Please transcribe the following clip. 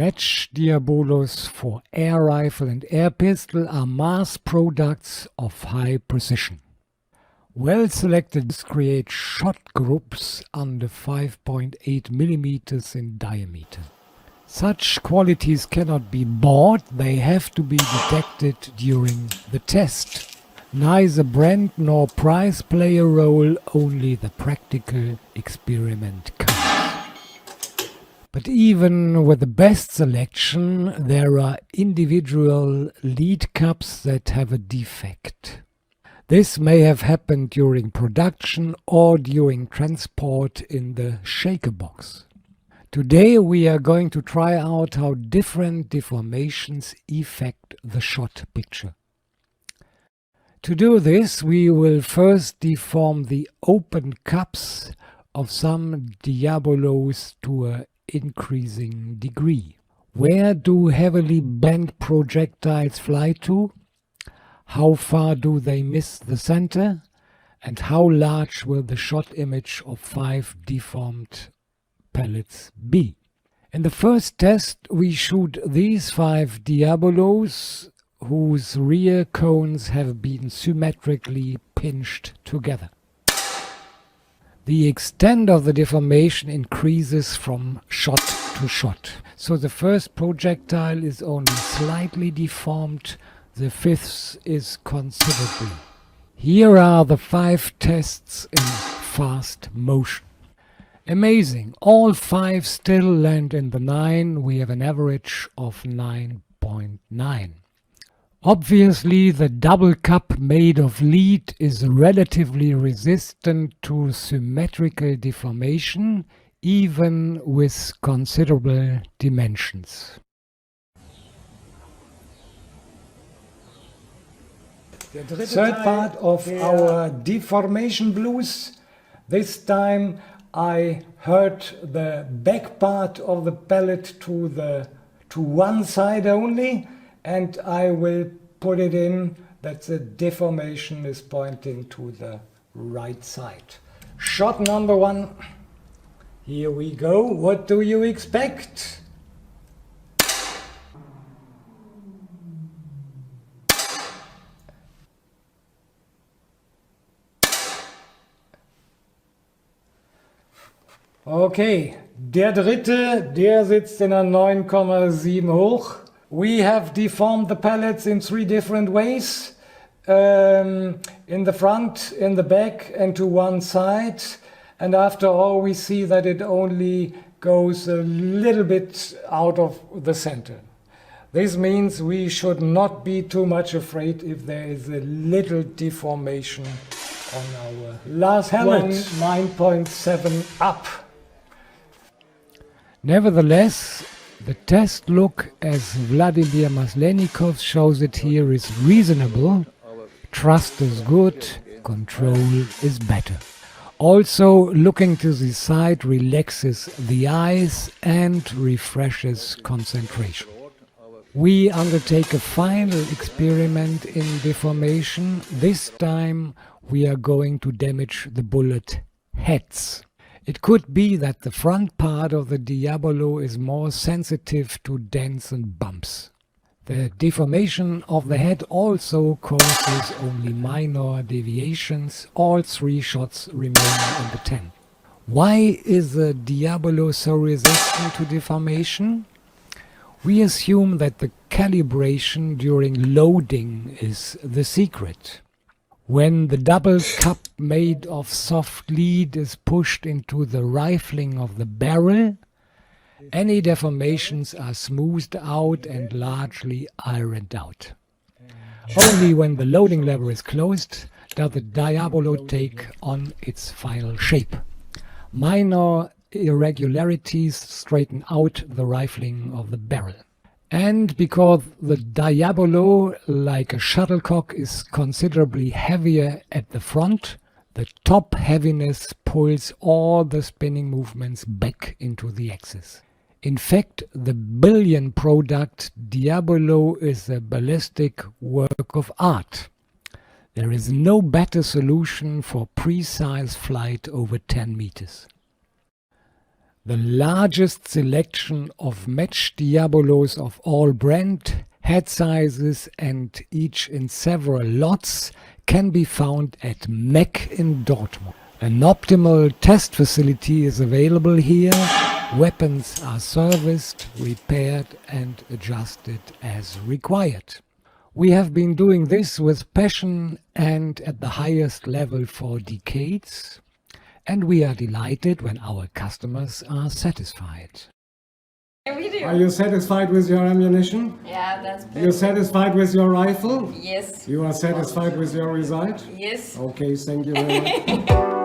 match diabolos for air rifle and air pistol are mass products of high precision. Well selected create shot groups under 5.8 mm in diameter. Such qualities cannot be bought, they have to be detected during the test. Neither brand nor price play a role, only the practical experiment counts. But even with the best selection, there are individual lead cups that have a defect. This may have happened during production or during transport in the shaker box. Today we are going to try out how different deformations affect the shot picture. To do this, we will first deform the open cups of some diabolos to an increasing degree. Where do heavily bent projectiles fly to? How far do they miss the center? And how large will the shot image of 5 deformed pellets be? In the first test we shoot these 5 diabolos whose rear cones have been symmetrically pinched together. The extent of the deformation increases from shot to shot. So the first projectile is only slightly deformed, the fifth is considerably. Here are the 5 tests in fast motion. Amazing, all 5 still land in the 9, we have an average of 9.9. Obviously the double cup made of lead is relatively resistant to symmetrical deformation, even with considerable dimensions. Third part of our deformation blues. This time I hurt the back part of the pellet to one side only, and I will put it in that the deformation is pointing to the right side. Shot number 1. Here we go. What do you expect? Okay, der dritte, der sitzt in einer 9,7 hoch. We have deformed the pellets in 3 different ways. In the front, in the back, and to one side. And after all, we see that it only goes a little bit out of the center. This means we should not be too much afraid if there is a little deformation on our last one, 9.7 up. Nevertheless, the test look, as Vladimir Maslenikov shows it here, is reasonable. Trust is good, control is better. Also, looking to the side relaxes the eyes and refreshes concentration. We undertake a final experiment in deformation. This time we are going to damage the bullet heads. It could be that the front part of the diabolo is more sensitive to dents and bumps. The deformation of the head also causes only minor deviations. All 3 shots remain in the 10. Why is the diabolo so resistant to deformation? We assume that the calibration during loading is the secret. When the double cup made of soft lead is pushed into the rifling of the barrel, any deformations are smoothed out and largely ironed out. Only when the loading lever is closed does the diabolo take on its final shape. Minor irregularities straighten out the rifling of the barrel. And because the diabolo, like a shuttlecock, is considerably heavier at the front, the top heaviness pulls all the spinning movements back into the axis. In fact, the billion product diabolo is a ballistic work of art. There is no better solution for precise flight over 10 meters. The largest selection of matched Diabolos of all brand, head sizes and each in several lots can be found at MEC in Dortmund. An optimal test facility is available here. Weapons are serviced, repaired and adjusted as required. We have been doing this with passion and at the highest level for decades, and we are delighted when our customers are satisfied. Are you satisfied with your ammunition? Yeah, that's perfect. You're satisfied with your rifle? Yes. You are satisfied with your result? Yes. Okay, thank you very much.